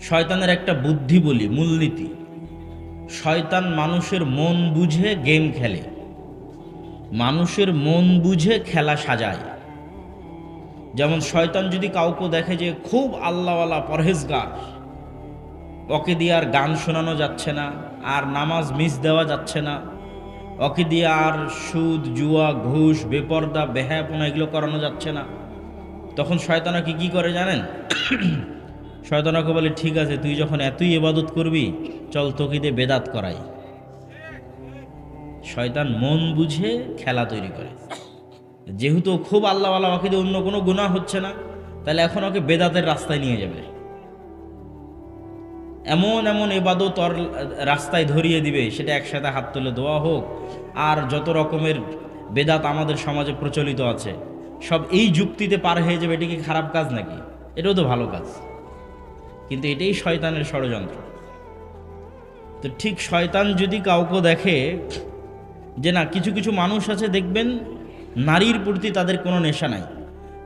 শয়তানের একটা বুদ্ধি বলি, মূলনীতি। শয়তান মানুষের মন বুঝে গেম খেলে, মানুষের মন বুঝে খেলা সাজায়। যেমন শয়তান যদি কাউকে দেখে যে খুব আল্লাহওয়ালা পরহেজগার, ওকে দিয়ে আর গান শোনানো যাচ্ছে না, আর নামাজ মিস দেওয়া যাচ্ছে না, ওকে দিয়ে আর সুদ জুয়া ঘুষ বেপর্দা বেহায়াপনা এগুলো করানো যাচ্ছে না, তখন শয়তানাকে কি করে জানেন? শয়তানাকে বলে, ঠিক আছে তুই যখন এতই ইবাদত করবি, চল তোকে দিয়ে বেদাত করাই। শয়তান মন বুঝে খেলা তৈরি করে। যেহেতু খুব আল্লাহওয়ালা, ওকে দিয়ে অন্য কোনো গুনাহ হচ্ছে না, তাহলে এখন ওকে বেদাতের রাস্তায় নিয়ে যাবে। এমন এমন ইবাদত ওর রাস্তায় ধরিয়ে দিবে, সেটা একসাথে হাত তুলে দোয়া হোক আর যত রকমের বেদাত আমাদের সমাজে প্রচলিত আছে, সব এই যুক্তিতে পার হয়ে যাবে। এটা কি খারাপ কাজ নাকি? এটাও তো ভালো কাজ, কিন্তু এটাই শয়তানের ষড়যন্ত্র। তো ঠিক শয়তান যদি কাউকে দেখে যে না, কিছু কিছু মানুষ আছে দেখবেন নারীর প্রতি তাদের কোনো নেশা নাই,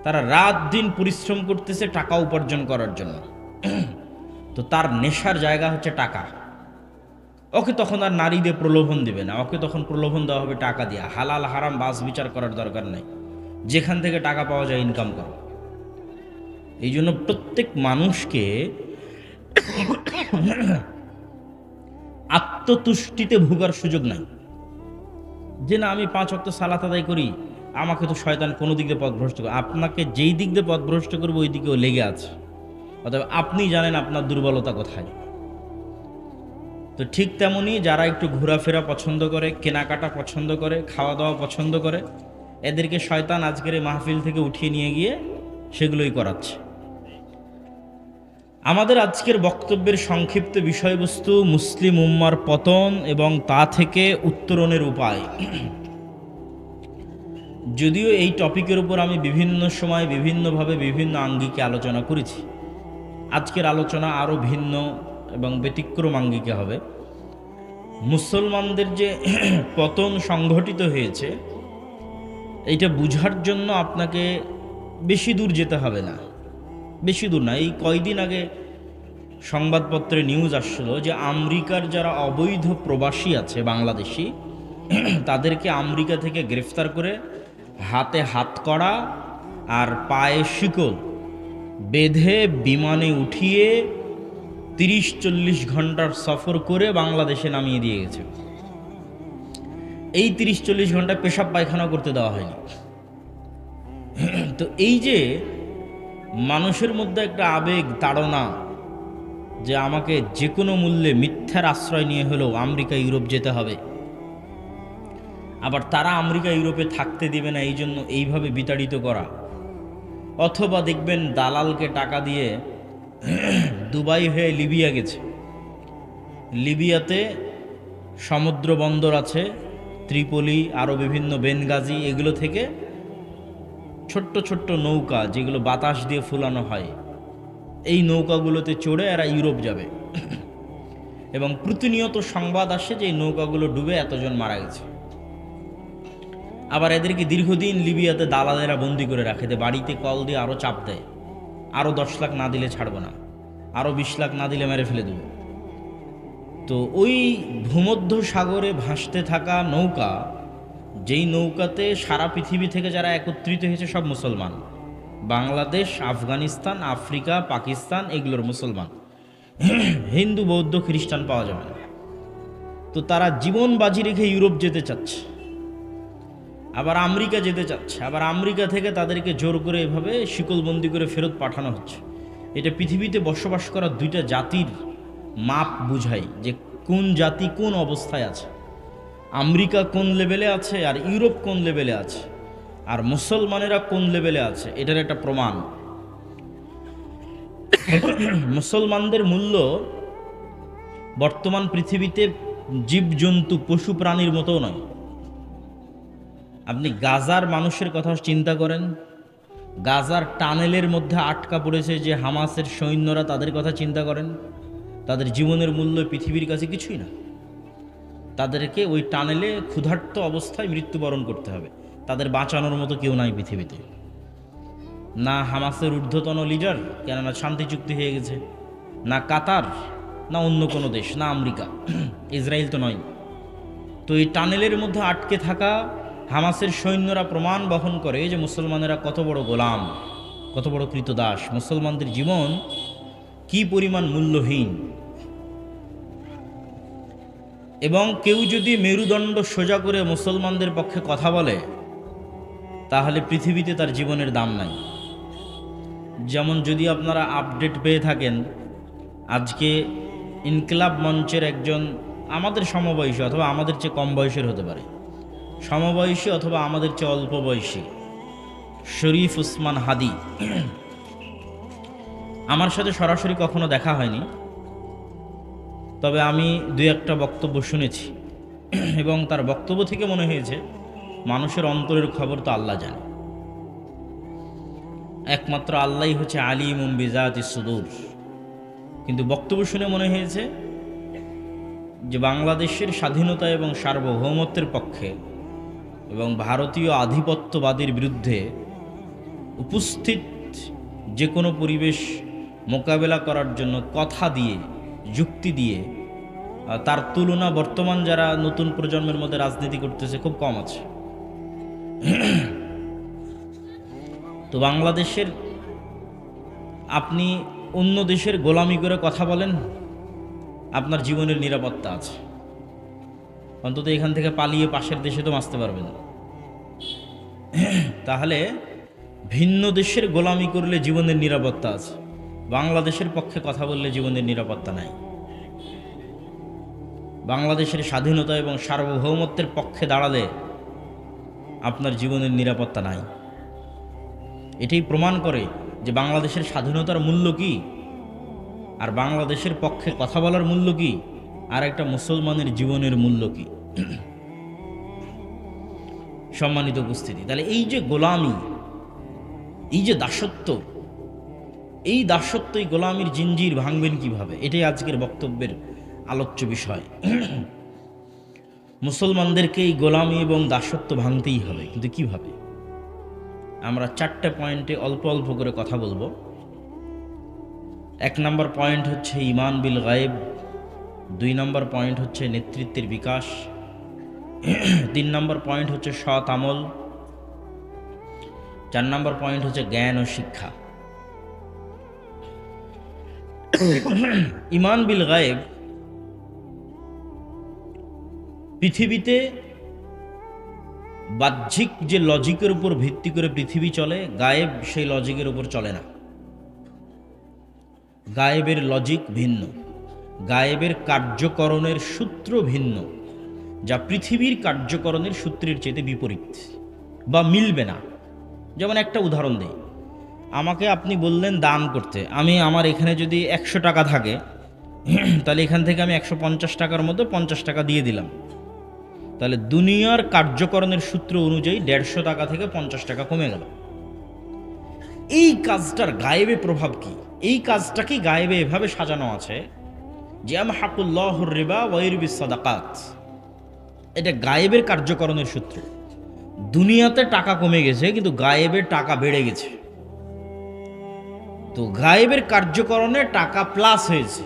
তারা রাত দিন পরিশ্রম করতেছে টাকা উপার্জন করার জন্য, তো তার নেশার জায়গা হচ্ছে টাকা। ওকে তখন আর নারী দিয়ে প্রলোভন দিবে না, ওকে তখন প্রলোভন দেওয়া হবে টাকা দিয়ে। হালাল হারাম বাস বিচার করার দরকার নেই, যেখান থেকে টাকা পাওয়া যায় ইনকাম করো। এই জন্য প্রত্যেক মানুষকে আত্মতুষ্টিতে ভোগার সুযোগ নাই, যে না আমি 5 ওয়াক্ত সালাত আদায় করি, আমাকে তো শয়তান কোনো দিক দিয়ে পথভ্রষ্ট করে। আপনাকে যেই দিক দিয়ে পথভ্রষ্ট করবে ওই দিকেও লেগে আছে, অতএব আপনি জানেন আপনার দুর্বলতা কোথায়। তো ঠিক তেমনি যারা একটু ঘোরাফেরা পছন্দ করে, কেনাকাটা পছন্দ করে, খাওয়া দাওয়া পছন্দ করে, এদেরকে শয়তান আজকের এই মাহফিল থেকে উঠিয়ে নিয়ে গিয়ে সেগুলোই করাচ্ছে। আমাদের আজকের বক্তব্যের সংক্ষিপ্ত বিষয়বস্তু মুসলিম উম্মার পতন এবং তা থেকে উত্তরণের উপায়। যদিও এই টপিকের উপর আমি বিভিন্ন সময় বিভিন্নভাবে বিভিন্ন আঙ্গিকে আলোচনা করেছি, আজকের আলোচনা আরও ভিন্ন এবং ব্যতিক্রম আঙ্গিকে হবে। মুসলমানদের যে পতন সংঘটিত হয়েছে, এইটা বুঝার জন্য আপনাকে বেশি দূর যেতে হবে না, বেশি দূর না। এই কয়দিন আগে সংবাদপত্রে নিউজ আসলো যে আমেরিকার যারা অবৈধ প্রবাসী আছে বাংলাদেশি, তাদেরকে আমেরিকা থেকে গ্রেফতার করে হাতে হাতকড়া আর পায়ে শিকল বেঁধে বিমানে উঠিয়ে 30-40 ঘন্টার সফর করে বাংলাদেশে নামিয়ে দিয়ে গেছে। এই 30-40 ঘন্টা পেশাব পায়খানা করতে দেওয়া হয়নি। তো এই যে মানুষের মধ্যে একটা আবেগ তাড়না, যে আমাকে যে কোনো মূল্যে মিথ্যার আশ্রয় নিয়ে হলেও আমেরিকা ইউরোপ যেতে হবে, আবার তারা আমেরিকা ইউরোপে থাকতে দিবে না, এই জন্য এইভাবে বিতাড়িত করা। অথবা দেখবেন দালালকে টাকা দিয়ে দুবাই হয়ে লিবিয়া গেছে, লিবিয়াতে সমুদ্র বন্দর আছে, ত্রিপলি আরও বিভিন্ন বেনগাজি, এগুলো থেকে ছোট্ট ছোট্ট নৌকা যেগুলো বাতাস দিয়ে ফুলানো হয়, এই নৌকাগুলোতে চড়ে এরা ইউরোপ যাবে। এবং প্রতিনিয়ত সংবাদ আসে যে এই নৌকাগুলো ডুবে এতজন মারা গেছে। আবার এদেরকে দীর্ঘদিন লিবিয়াতে দালালেরা বন্দি করে রাখে, বাড়িতে কল দিয়ে আরও চাপ দেয়, আরও 10 লাখ না দিলে ছাড়বো না, আরও 20 লাখ না দিলে মেরে ফেলে দেব। তো ওই ভূমধ্য সাগরে ভাসতে থাকা নৌকা, যেই নৌকাতে সারা পৃথিবী থেকে যারা একত্রিত হয়েছে সব মুসলমান, বাংলাদেশ, আফগানিস্তান, আফ্রিকা, পাকিস্তান, এগুলোর মুসলমান, হিন্দু বৌদ্ধ খ্রিস্টান পাওয়া যাবে না। তো তারা জীবন বাজি রেখে ইউরোপ যেতে চাচ্ছে, আবার আমেরিকা যেতে চাচ্ছে, আবার আমেরিকা থেকে তাদেরকে জোর করে এভাবে শিকলবন্দি করে ফেরত পাঠানো হচ্ছে। এটা পৃথিবীতে বসবাস করা 2টা জাতির মাপ বুঝাই, যে কোন জাতি কোন অবস্থায় আছে। আমেরিকা কোন লেভেলে আছে আর ইউরোপ কোন লেভেলে আছে, আর মুসলমানেরা কোন লেভেলে আছে, এটার একটা প্রমাণ। মুসলমানদের মূল্য বর্তমান পৃথিবীতে জীবজন্তু পশু প্রাণীর মতো নয়। আপনি গাজার মানুষের কথা চিন্তা করেন, গাজার টানেলের মধ্যে আটকা পড়েছে যে হামাসের সৈন্যরা, তাদের কথা চিন্তা করেন। তাদের জীবনের মূল্য পৃথিবীর কাছে কিছুই না। তাদেরকে ওই টানেলে ক্ষুধার্ত অবস্থায় মৃত্যুবরণ করতে হবে, তাদের বাঁচানোর মতো কেউ নাই পৃথিবীতে। না হামাসের ঊর্ধ্বতন লিডার, কেননা শান্তি চুক্তি হয়ে গেছে, না কাতার, না অন্য কোনো দেশ, না আমেরিকা, ইসরায়েল তো নয়। তো এই টানেলের মধ্যে আটকে থাকা হামাসের সৈন্যরা প্রমাণ বহন করে যে মুসলমানেরা কত বড় গোলাম, কত বড় কৃতদাস, মুসলমানদের জীবন কি পরিমাণ মূল্যহীন। এবং কেউ যদি মেরুদণ্ড সোজা করে মুসলমানদের পক্ষে কথা বলে তাহলে পৃথিবীতে তার জীবনের দাম নাই। যেমন যদি আপনারা আপডেট পেয়ে থাকেন, আজকে ইনকিলাব মঞ্চের একজন আমাদের সমবয়সী অথবা আমাদের চেয়ে কম বয়সের হতে পারে, সমবয়সী অথবা আমাদের চেয়ে অল্প বয়সী শরীফ উসমান হাদি, আমার সাথে সরাসরি কখনো দেখা হয়নি, তবে আমি দুই একটা বক্তব্য শুনেছি এবং তার বক্তব্য থেকে মনে হয়েছে মানুষের অন্তরের খবর তো আল্লাহ জানে, একমাত্র আল্লাহই হচ্ছে আলিমুম বিজাতিস সুদূর। কিন্তু বক্তব্য শুনে মনে হয়েছে যে বাংলাদেশের স্বাধীনতা এবং সার্বভৌমত্বের পক্ষে এবং ভারতীয় আধিপত্যবাদীর বিরুদ্ধে উপস্থিত যে কোনো পরিবেশ মোকাবেলা করার জন্য কথা দিয়ে, যুক্তি দিয়ে তার তুলনা বর্তমান যারা নতুন প্রজন্মের মধ্যে রাজনীতি করতেছে খুব কম আছে। তো বাংলাদেশের আপনি অন্য দেশের গোলামি করে কথা বলেন, আপনার জীবনের নিরাপত্তা আছে, অন্তত এখান থেকে পালিয়ে পাশের দেশে তো বাঁচতে পারবেন। তাহলে ভিন্ন দেশের গোলামি করলে জীবনের নিরাপত্তা আছে, বাংলাদেশের পক্ষে কথা বললে জীবনের নিরাপত্তা নাই। বাংলাদেশের স্বাধীনতা এবং সার্বভৌমত্বের পক্ষে দাঁড়ালে আপনার জীবনের নিরাপত্তা নাই। এটাই প্রমাণ করে যে বাংলাদেশের স্বাধীনতার মূল্য কি, আর বাংলাদেশের পক্ষে কথা বলার মূল্য কি, আর একটা মুসলমানের জীবনের মূল্য কি। সম্মানিত উপস্থিতি, তাহলে এই যে গোলামি, এই যে দাসত্ব, এই দাসত্ব, এই গোলামির জিঞ্জির ভাঙবেন কিভাবে, এটাই আজকের বক্তব্যের আলোচ্য বিষয়। মুসলমানদেরকে এই গোলামি এবং দাসত্ব ভাঙতেই হবে, কিন্তু কিভাবে? আমরা 4টে পয়েন্টে অল্প অল্প করে কথা বলবো। 1 নম্বর পয়েন্ট হচ্ছে ঈমান বিল গায়েব, 2 নম্বর পয়েন্ট হচ্ছে নেতৃত্বের বিকাশ, 3 নম্বর পয়েন্ট হচ্ছে সৎ আমল, 4 নম্বর পয়েন্ট হচ্ছে জ্ঞান ও শিক্ষা। ঈমান বিল গায়েব, পৃথিবীতে বাহ্যিক যে লজিকের উপর ভিত্তি করে পৃথিবী চলে, গায়েব সেই লজিকের উপর চলে না। গায়েবের লজিক ভিন্ন, গায়েবের কার্যকরণের সূত্র ভিন্ন, যা পৃথিবীর কার্যকরণের সূত্রের চেয়ে বিপরীত বা মিলবে না। যেমন একটা উদাহরণ দিই, আমাকে আপনি বললেন দান করতে, আমি আমার এখানে যদি 100 টাকা থাকে তাহলে এখান থেকে আমি 150 টাকার মধ্যে 50 টাকা দিয়ে দিলাম, তাহলে দুনিয়ার কার্যকরণের সূত্র অনুযায়ী 150 টাকা থেকে 50 টাকা কমে গেল। এই কাজটার গায়েবে প্রভাব কি? এই কাজটা কি গায়েবে এভাবে সাজানো আছে যে আমহাকুল্লাহুর রিবা ওয়া ইরবিস সাদাকাত, এটা গায়েবের কার্যকরণের সূত্র। দুনিয়াতে টাকা কমে গেছে কিন্তু গায়েবের টাকা বেড়ে গেছে। তো গায়েবের কার্যকরণে টাকা প্লাস হয়েছে,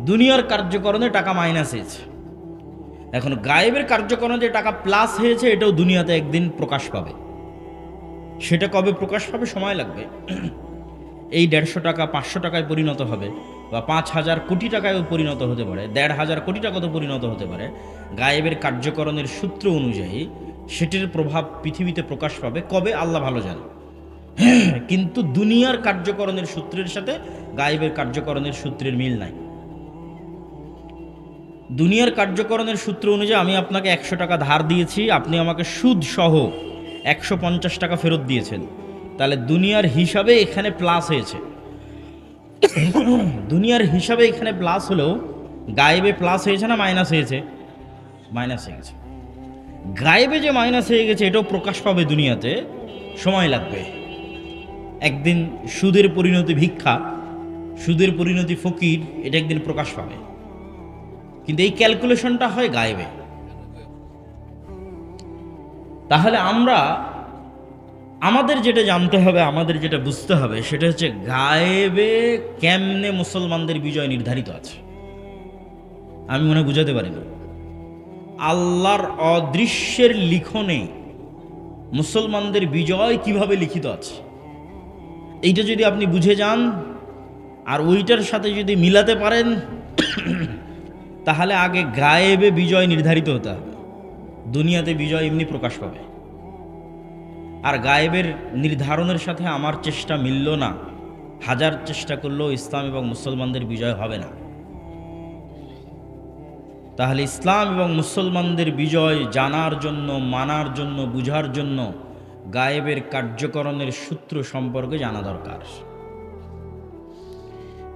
দুনিয়ার কার্যকরণে টাকা মাইনাস হয়েছে। এখন গায়েবের কার্যকরণে যে টাকা প্লাস হয়েছে এটাও দুনিয়াতে একদিন প্রকাশ পাবে। সেটা কবে প্রকাশ পাবে? সময় লাগবে। এই 150 টাকা 500 টাকায় পরিণত হবে, বা 5000 কোটি টাকায়ও পরিণত হতে পারে, 1500 কোটি টাকাতেও পরিণত হতে পারে। গায়েবের কার্যকরণের সূত্র অনুযায়ী সেটির প্রভাব পৃথিবীতে প্রকাশ পাবে কবে আল্লাহ ভালো জানে। কিন্তু দুনিয়ার কার্যকরণের সূত্রের সাথে গায়েবের কার্যকরণের সূত্রের মিল নাই। দুনিয়ার কার্যকরণের সূত্র অনুযায়ী আমি আপনাকে 100 টাকা ধার দিয়েছি, আপনি আমাকে সুদ সহ 150 টাকা ফেরত দিয়েছেন, তাহলে দুনিয়ার হিসাবে এখানে প্লাস হয়েছে। দুনিয়ার হিসাবে এখানে প্লাস হলেও গায়েবে প্লাস হয়েছে না মাইনাস হয়েছে? মাইনাস হয়ে গেছে। গায়েবে যে মাইনাস হয়ে গেছে এটাও প্রকাশ পাবে দুনিয়াতে, সময় লাগবে। একদিন সুদের পরিণতি ভিক্ষা, সুদের পরিণতি ফকির, এটা একদিন প্রকাশ পাবে। কিন্তু এই ক্যালকুলেশনটা হয় গায়েবে। তাহলে আমরা আমাদের যেটা জানতে হবে, আমাদের যেটা বুঝতে হবে, সেটা হচ্ছে গায়েবে কেমনে মুসলমানদের বিজয় নির্ধারিত আছে। আমি মনে হয় বুঝাতে পারিনি। আল্লাহর অদৃশ্যের লিখনে মুসলমানদের বিজয় কিভাবে লিখিত আছে, এইটা যদি আপনি বুঝে যান আর ওইটার সাথে যদি মিলাতে পারেন, তাহলে আগে গায়েবে বিজয় নির্ধারিত হতে হবে। দুনিয়াতে বিজয় এমনি প্রকাশ পাবে। আর গায়েবের নির্ধারণের সাথে আমার চেষ্টা মিলল না, হাজার চেষ্টা করলেও ইসলাম এবং মুসলমানদের বিজয় হবে না। তাহলে ইসলাম এবং মুসলমানদের বিজয় জানার জন্য, মানার জন্য, বুঝার জন্য গায়েবের কার্যকরণের সূত্র সম্পর্কে জানা দরকার।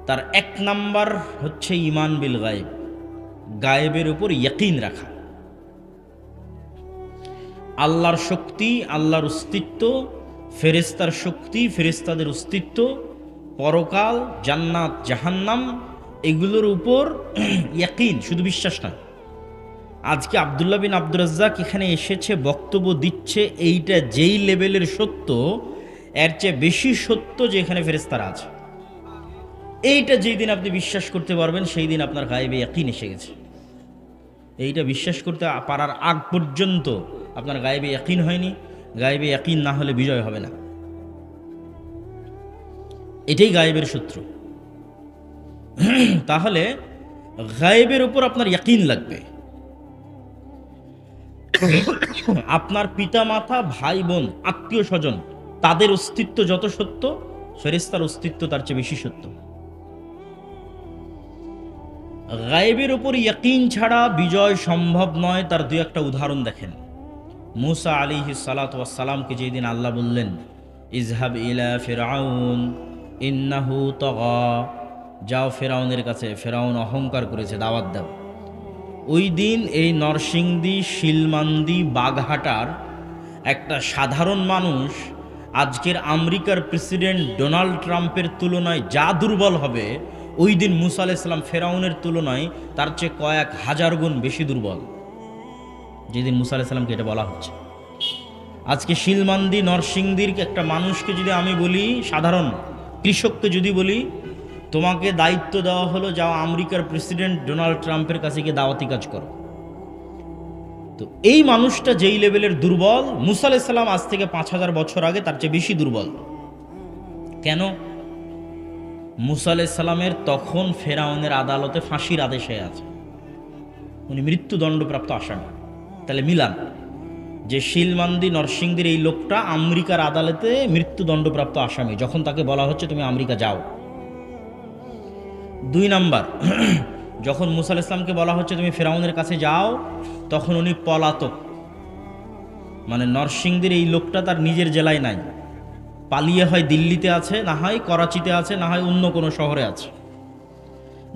তার এক নাম্বার হচ্ছে ঈমান বিল গায়েব, গায়েবের উপর ইয়াকিন রাখা। আল্লাহর শক্তি, আল্লাহর অস্তিত্ব, ফেরেশতার শক্তি, ফেরেশতাদের অস্তিত্ব, পরকাল, জান্নাত, জাহান্নাম, এগুলোর উপর ইয়াকিন, শুধু বিশ্বাস না। আজকে আব্দুল্লাহ বিন আব্দুর রাজ্জাক এখানে এসেছে, বক্তব্য দিচ্ছে, এইটা যেই লেভেলের সত্য, এর চেয়ে বেশি সত্য যে এখানে ফেরেশতারা আছে। এইটা যেই দিন আপনি বিশ্বাস করতে পারবেন, সেই দিন আপনার গায়েবে ইয়াকিন এসে গেছে। এইটা বিশ্বাস করতে পারার আগ পর্যন্ত আপনার গায়েবে ইয়াকিন হয়নি। গায়েবে ইয়াকিন না হলে বিজয় হবে না। এটাই গায়েবের সূত্র। তাহলে গায়েবের উপর আপনার ইয়াকিন লাগবে। আপনার পিতা মাতা, ভাই বোন, আত্মীয় স্বজন, তাদের অস্তিত্ব যত সত্য, ফেরেশতার অস্তিত্ব তার চেয়ে বেশি সত্য। গায়েবের উপর ইয়াকিন ছাড়া বিজয় সম্ভব নয়। তার দুই একটা উদাহরণ দেখেন। মুসা আলাইহিস সালাতু ওয়াস সালামকে যেদিন আল্লাহ বললেন, ইজহাব ইলা ফিরআউন ইন্নাহু তাগা, যাও ফেরাউনের কাছে, ফেরাউন অহংকার করেছে, দাওয়াত দাও। ওই দিন এই নরসিংদী, শিলমান্দি, বাগহাটার একটা সাধারণ মানুষ আজকের আমেরিকার প্রেসিডেন্ট ডোনাল্ড ট্রাম্পের তুলনায় যা দুর্বল হবে, ওই দিন মুসা আলাইহিস সালাম ফেরাউনের তুলনায় তার চেয়ে কয়েক হাজার গুণ বেশি দুর্বল। যেদিন মুসা আলাইহিস সালামকে এটা বলা হচ্ছে। আজকে শিলমান্দি, নরসিংদীর একটা মানুষকে যদি আমি বলি, সাধারণ কৃষককে যদি বলি, তোমাকে দায়িত্ব দেওয়া হলো, যাও আমেরিকার প্রেসিডেন্ট ডোনাল্ড ট্রাম্পের কাছে গিয়ে দাওয়াতি কাজ করো, তো এই মানুষটা যেই লেভেলের দুর্বল, মুসা আলাইহিস সালাম আজ থেকে 5000 বছর আগে তার চেয়ে বেশি দুর্বল। কেন? মুসা আলাইহিস সালামের তখন ফেরাউনের আদালতে ফাঁসির আদেশ হয়ে আছে, উনি মৃত্যুদণ্ডপ্রাপ্ত আসামি। তাহলে মিলান যে শিলমান্দি, নরসিংদীর এই লোকটা আমেরিকার আদালতে মৃত্যুদণ্ডপ্রাপ্ত আসামি, যখন তাকে বলা হচ্ছে তুমি আমেরিকা যাও। দুই নাম্বার, যখন মুসা আলাইহিস সালামকে বলা হচ্ছে তুমি ফেরাউনের কাছে যাও, তখন উনি পলাতক। মানে নরসিংদীর এই লোকটা তার নিজের জেলায় নাই, পালিয়ে হয় দিল্লিতে আছে, না হয় করাচিতে আছে, না হয় অন্য কোনো শহরে আছে।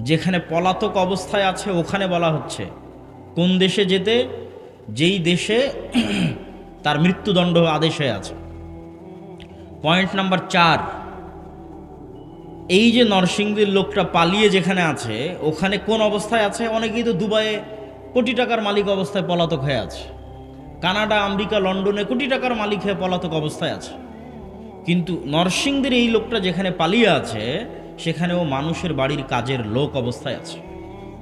যেখানে পলাতক অবস্থায় আছে ওখানে বলা হচ্ছে কোন দেশে যেতে, যেই দেশে তার মৃত্যুদণ্ড আদেশ হয়ে আছে। পয়েন্ট নাম্বার 4, এই যে নরসিংদীর লোকটা পালিয়ে যেখানে আছে, ওখানে কোন অবস্থায় আছে? অনেকেই তো দুবাইয়ে কোটি টাকার মালিক অবস্থায় পলাতক হয়ে আছে, কানাডা, আমেরিকা, লন্ডনে কোটি টাকার মালিক হয়ে পলাতক অবস্থায় আছে। কিন্তু নরসিংদীর এই লোকটা যেখানে পালিয়ে আছে, সেখানেও মানুষের বাড়ির কাজের লোক অবস্থায় আছে।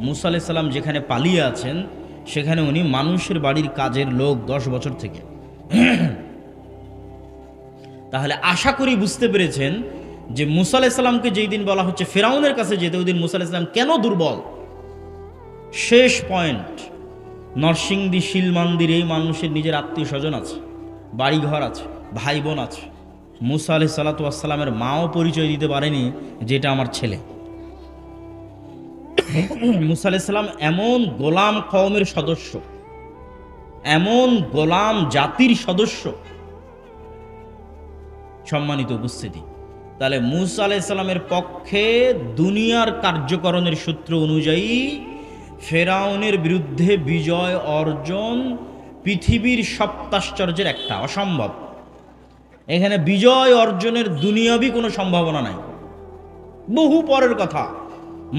মুসা আলাইহিস সালাম যেখানে পালিয়ে আছেন, সেখানে উনি মানুষের বাড়ির কাজের লোক 10 বছর থেকে। তাহলে আশা করি বুঝতে পেরেছেন যে মুসা আলাইহিস সালামকে যেই দিন বলা হচ্ছে ফেরাউনের কাছে যেতে, ওই দিন মুসা আলাইহিস সালাম কেন দুর্বল। শেষ পয়েন্ট, নরসিংদী, শিলমান্দির এই মানুষের নিজের আত্মীয় স্বজন আছে, বাড়িঘর আছে, ভাই বোন আছে। মুসা আলাইহিস সালাতু ওয়াস সালামের মাও পরিচয় দিতে পারেনি যেটা আমার ছেলে। মুসা আলাইহিস সালাম এমন গোলাম কওমের সদস্য, এমন গোলাম জাতির সদস্য। সম্মানিত উপস্থিতি, তাহলে মুসা আলাইহিস সালামের পক্ষে দুনিয়ার কার্যকরণের সূত্র অনুযায়ী ফেরাউনের বিরুদ্ধে বিজয় অর্জন পৃথিবীর সপ্তাশ্চর্যের একটা, অসম্ভব। এখানে বিজয় অর্জনের দুনিয়াবি কোনো সম্ভাবনা নাই, বহু পরের কথা।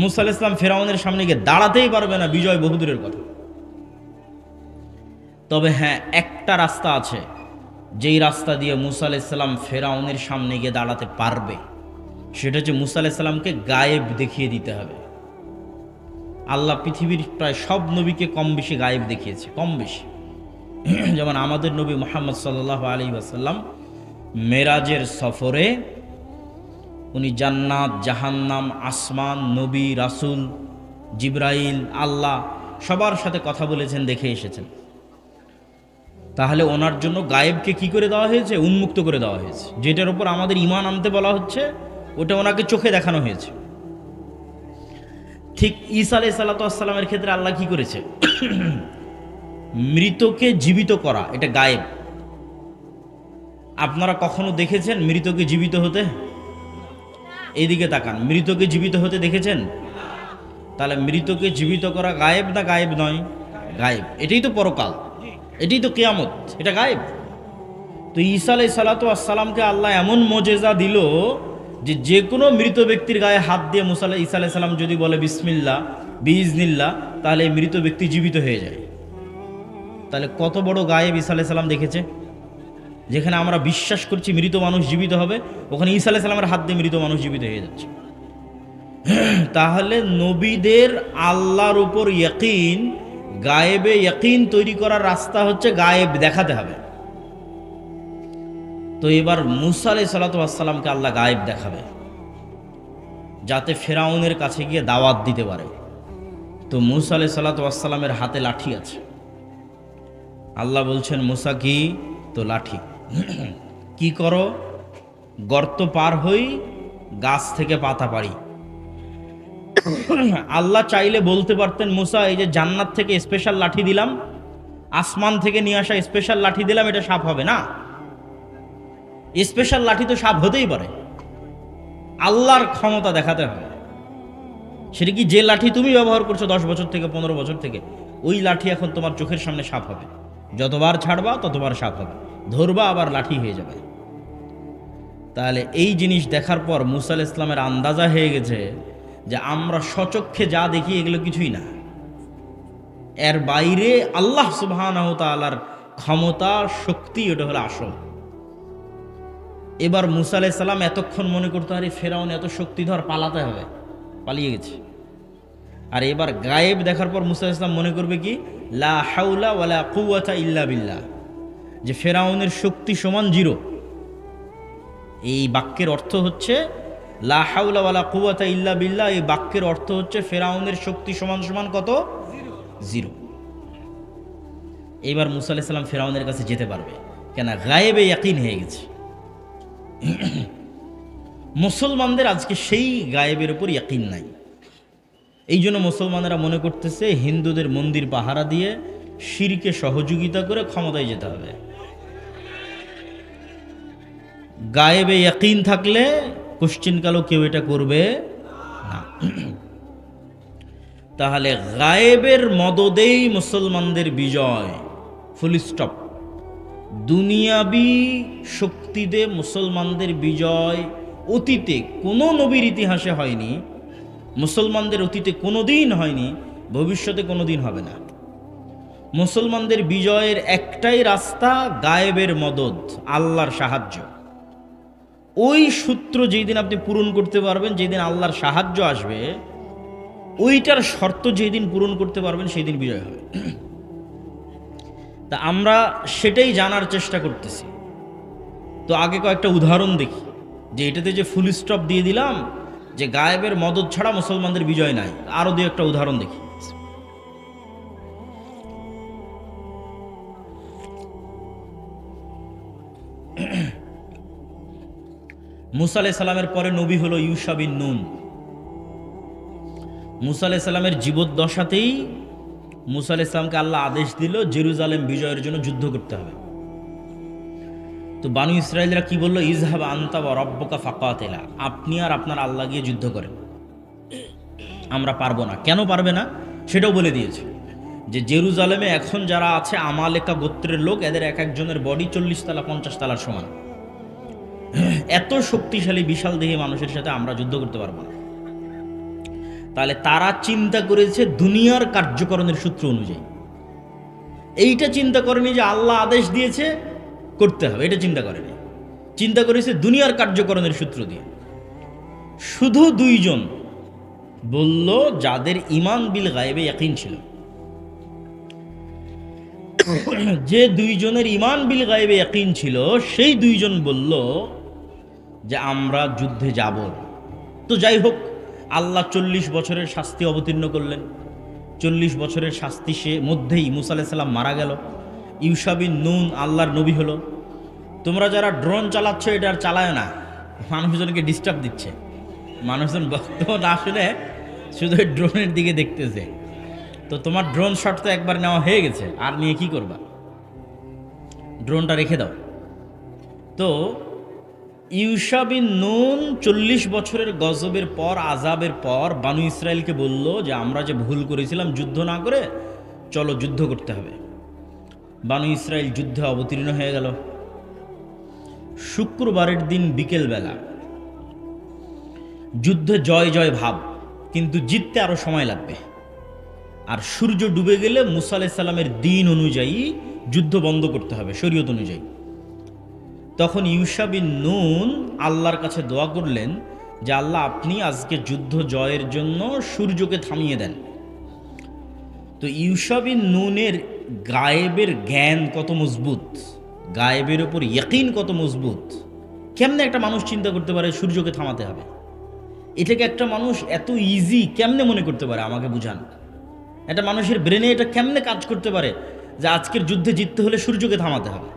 মুসা আলাইহিস সালাম ফেরাউনের সামনে গিয়ে দাঁড়াতেই পারবে না, বিজয় বহুদূরের কথা। তবে হ্যাঁ, একটা রাস্তা আছে, যেই রাস্তা দিয়ে মুসা আলাইসাল্লাম ফেরাউনের সামনে গিয়ে দাঁড়াতে পারবে, সেটা হচ্ছে মুসা আলাইসাল্লামকে গায়েব দেখিয়ে দিতে হবে। আল্লাহ পৃথিবীর প্রায় সব নবীকে কম বেশি গায়েব দেখিয়েছে, কম বেশি। যেমন আমাদের নবী মুহাম্মদ সাল্লাল্লাহু আলাইহি ওয়াসাল্লাম মেরাজের সফরে উনি জান্নাত, জাহান্নাম, আসমান, নবী, রাসূল, জিবরাইল, আল্লাহ সবার সাথে কথা বলেছেন, দেখে এসেছেন। তাহলে ওনার জন্য গায়েবকে কি করে দেওয়া হয়েছে? উন্মুক্ত করে দেওয়া হয়েছে। যেটার উপর আমাদের ঈমান আনতে বলা হচ্ছে ওটা ওনাকে চোখে দেখানো হয়েছে। ঠিক ঈসা আলাইহিস সালামের ক্ষেত্রে আল্লাহ কি করেছে? মৃতকে জীবিত করা, এটা গায়েব। আপনারা কখনো দেখেছেন মৃতকে জীবিত হতে? এইদিকে তাকান, মৃতকে জীবিত হতে দেখেছেন? তাহলে মৃতকে জীবিত করা গায়েব না গায়েব নয়? গায়েব। এটাই তো পরকাল, এটাই তো কিয়ামত, এটা গায়েব। তো ঈসা আলাইহিস সালামকে আল্লাহ এমন মোজেজা দিল যে যে কোনো মৃত ব্যক্তির গায়ে হাত দিয়ে ঈসা আলাইহিস সালাম যদি বলে বিসমিল্লাহ বিইজনিল্লাহ, তাহলে এই মৃত ব্যক্তি জীবিত হয়ে যায়। তাহলে কত বড় গায়েব ঈসা আলাইহিস সালাম দেখেছে। যেখানে আমরা বিশ্বাস করছি মৃত মানুষ জীবিত হবে, ওখানে ঈসা আলাইহিস সালামের হাত দিয়ে মৃত মানুষ জীবিত হয়ে যাচ্ছে। তাহলে নবীদের আল্লাহর উপর ইয়াকিন, গায়েবে ইয়াকিন তৈরি করার রাস্তা হচ্ছে গায়েব দেখাতে হবে। তো এবার মুসা আলাইহিস সালামকে আল্লাহ গায়েব দেখাবে যাতে ফেরাউনের কাছে গিয়ে দাওয়াত দিতে পারে। তো মুসা আলাইহিস সালামের হাতে লাঠি আছে। আল্লাহ বলছেন মুসা কি? তো লাঠি। কি করো? গর্ত পার হই, গাছ থেকে পাতা পারি। আল্লাহ চাইলে বলতে পারতেন মুসা এই যে জান্নাত থেকে স্পেশাল লাঠি দিলাম, আসমান থেকে নিয়ে আসা স্পেশাল লাঠি দিলাম, এটা সাপ হবে না। স্পেশাল লাঠি তো সাপ হতেই পারে, আল্লাহর ক্ষমতা দেখাতে হবে। সেটা কি যে লাঠি তুমি ব্যবহার করছো 10 বছর থেকে 15 বছর থেকে, ওই লাঠি এখন তোমার চোখের সামনে সাপ হবে। যতবার ছাড়বা ততবার সাপ হবে, ধরবা আবার লাঠি হয়ে যাবে। তাহলে এই জিনিস দেখার পর মুসা আলাইহিস সালামের আন্দাজা হয়ে গেছে যে আমরা স্বচক্ষে যা দেখি এগুলো কিছুই না, এর বাইরে আল্লাহ সুবহানাহু ওয়া তাআলার ক্ষমতা, শক্তি, এটা হলো আসল। এবার মুসা আলাইহিস সালাম এতক্ষণ মনে করতে পারে ফেরাউন এত শক্তিধর, পালাতে হবে, পালিয়ে গেছে। আর এবার গায়েব দেখার পর মুসা আলাইহিস সালাম মনে করবে কি? লা হাওলা ওয়ালা কুওয়াতা ইল্লা বিল্লাহ, যে ফেরাউনের শক্তি সমান 0। এই বাক্যের অর্থ হচ্ছে লা হাওলা ওয়ালা কুওয়াতা ইল্লা বিল্লাহ। এই বাক্যের অর্থ হচ্ছে ফেরাউনের শক্তি সমান সমান কত? 0। এবার মুসা আলাইহিস সালাম ফেরাউনের কাছে যেতে পারবে, কেন? গায়েবে ইয়াকিন হয়ে গেছে। মুসলমানদের আজকে সেই গায়েবের উপর ইয়াকিন নাই। এই জন্য মুসলমানেরা মনে করতেছে হিন্দুদের মন্দির পাহারা দিয়ে শিরকে সহযোগিতা করে ক্ষমতায় যেতে হবে। গায়েবে ইয়াকিন থাকলে কোশ্চিনকালও কেউ এটা করবে না। তাহলে গায়েবের মদদেই মুসলমানদের বিজয়, ফুল স্টপ। দুনিয়াবি শক্তিতে মুসলমানদের বিজয় অতীতে কোনো নবীর ইতিহাসে হয়নি, মুসলমানদের অতীতে কোনো দিন হয়নি, ভবিষ্যতে কোনো দিন হবে না। মুসলমানদের বিজয়ের একটাই রাস্তা, গায়েবের মদদ, আল্লাহর সাহায্য। ওই সূত্র যেই দিন আপনি পূরণ করতে পারবেন, যেদিন আল্লাহর সাহায্য আসবে, ওইটার শর্ত যেই দিন পূরণ করতে পারবেন সেই দিন বিজয় হবে। তা আমরা সেটাই জানার চেষ্টা করতেছি। তো আগে কয়েকটা উদাহরণ দেখি, যে এটাতে যে ফুল স্টপ দিয়ে দিলাম যে গায়েবের মদদ ছাড়া মুসলমানদের বিজয় নাই, আরো দুই একটা উদাহরণ দেখি। মুসা আলাইহিস সালামের পরে নবী হলো ইউশা বিন নুন। মুসা আলাইহিস সালামের জীবদ্দশাতেই মুসা আলাইহিস সালামকে আল্লাহ আদেশ দিল জেরুজালেম বিজয়ের জন্য যুদ্ধ করতে হবে। তো বানু ইসরাইলরা কি বলল? ইজহাব আনতা ওয়া রাব্বুকা ফাকাতিলা, আপনি আর আপনার আল্লাহ গিয়ে যুদ্ধ করেন, আমরা পারবো না। কেন পারবে না সেটাও বলে দিয়েছে, যে জেরুজালেমে এখন যারা আছে আমালেকা গোত্রের লোক, এদের এক একজনের বডি 40 তালা 50 তালার সমান। এত শক্তিশালী বিশাল দেহী মানুষের সাথে আমরা যুদ্ধ করতে পারবো না। তাহলে তারা চিন্তা করেছে দুনিয়ার কার্যকরণের সূত্র অনুযায়ী। এইটা চিন্তা করেনি যে আল্লাহ আদেশ দিয়েছে করতে হবে, এটা চিন্তা করেনি। চিন্তা করেছে দুনিয়ার কার্যকরণের সূত্র দিয়ে। শুধু দুইজন বলল যাদের ঈমান বিল গায়বে ইয়াকিন ছিল। যে দুইজনের ঈমান বিল গায়বে ইয়াকিন ছিল, সেই দুইজন বলল যে আমরা যুদ্ধে যাব। তো যাই হোক, আল্লাহ 40 বছরের শাস্তি অবতীর্ণ করলেন। 40 বছরের শাস্তি সে মধ্যেই মুসা আলাইহিস সালাম মারা গেল। ইউশা বিন নুন আল্লাহর নবী হলো। তোমরা যারা ড্রোন চালাচ্ছ, এটা আর চালায় না, মানুষজনকে ডিস্টার্ব দিচ্ছে। মানুষজন বক্তব্য না শুনে শুধু ড্রোনের দিকে দেখতেছে। তো তোমার ড্রোন শট তো একবার নেওয়া হয়ে গেছে, আর নিয়ে কি করবা? ড্রোনটা রেখে দাও। তো ইউশা বিন নুন 40 বছরের গজবের পর, আযাবের পর বানু ইসরায়েলকে বলল যে আমরা যে ভুল করেছিলাম যুদ্ধ না করে, চলো যুদ্ধ করতে হবে। বানু ইসরায়েল যুদ্ধে অবতীর্ণ হয়ে গেল। শুক্রবারের দিন বিকেলবেলা যুদ্ধে জয় জয় ভাব, কিন্তু জিততে আরো সময় লাগবে। আর সূর্য ডুবে গেলে মুসা আলাইহিস সালামের দিন অনুযায়ী যুদ্ধ বন্ধ করতে হবে, শরীয়ত অনুযায়ী। তখন ইউশা বিন নুন আল্লাহর কাছে দোয়া করলেন যে আল্লাহ, আপনি আজকে যুদ্ধ জয়ের জন্য সূর্যকে থামিয়ে দেন। তো ইউশা বিন নুনের গায়েবের জ্ঞান কত মজবুত, গায়েবের ওপর ইয়াকিন কত মজবুত। কেমনে একটা মানুষ চিন্তা করতে পারে সূর্যকে থামাতে হবে? এটাকে একটা মানুষ এত ইজি কেমনে মনে করতে পারে? আমাকে বুঝান। একটা মানুষের ব্রেনে এটা কেমনে কাজ করতে পারে যে আজকের যুদ্ধে জিততে হলে সূর্যকে থামাতে হবে?